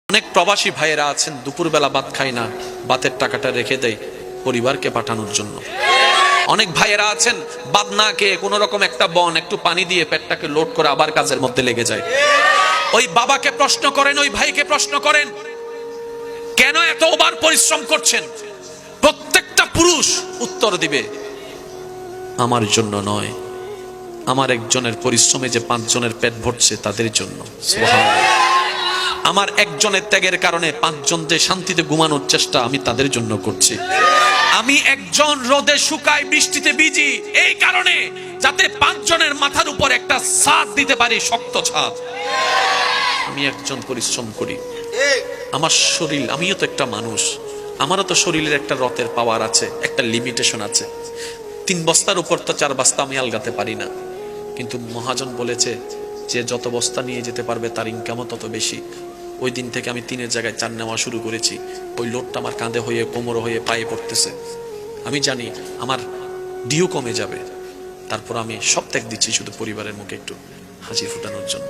অনেক প্রবাসী ভাইয়েরা আছেন দুপুরবেলা ভাত খায় না, ভাতের টাকাটা রেখে দেয় পরিবারকে পাঠানোর জন্য। অনেক ভাইয়েরা আছেন ভাত না খেয়ে কোন রকম একটা বন একটু পানি দিয়ে পেটটাকে লোড করে আবার কাজের মধ্যে লেগে যায়। ওই বাবাকে প্রশ্ন করেন, ওই ভাইকে প্রশ্ন করেন, কেন এত ওভার পরিশ্রম করছেন? প্রত্যেকটা পুরুষ উত্তর দিবে, আমার জন্য নয়, আমার একজনের পরিশ্রমে যে 5 জনের পেট ভরছে তাদের জন্য। সুবহানাল্লাহ। আমার একজনের ত্যাগের কারণে 5 জন যে শান্তিতে ঘুমানোর চেষ্টা আমি তাদের জন্য করছি। আমি একজন রোদে শুকাই বৃষ্টিতে ভিজি এই কারণে যাতে 5 জনের মাথার উপর একটা ছাদ দিতে পারি, শক্ত ছাদ। আমি একজন পরিশ্রম করি, আমার শরীর, আমিও তো একটা মানুষ, আমারও তো শরীরের একটা রথের পাওয়ার আছে, একটা লিমিটেশন আছে। 3 বস্তার উপর তো 4 বস্তা আমি আলগাতে পারি না। কিন্তু মহাজন বলেছে যে যত বস্তা নিয়ে যেতে পারবে তার ইনকামও তত বেশি। ওই দিন থেকে আমি 3-এর জায়গায় 4 নেওয়া শুরু করেছি। ওই লোডটা আমার কাঁধে হয়ে, কোমর হয়ে, পায়ে পড়তেছে। আমি জানি আমার ডিউ কমে যাবে, তারপর আমি সব ত্যাগ দিচ্ছি শুধু পরিবারের মুখে একটু হাসি ফোটানোর জন্য।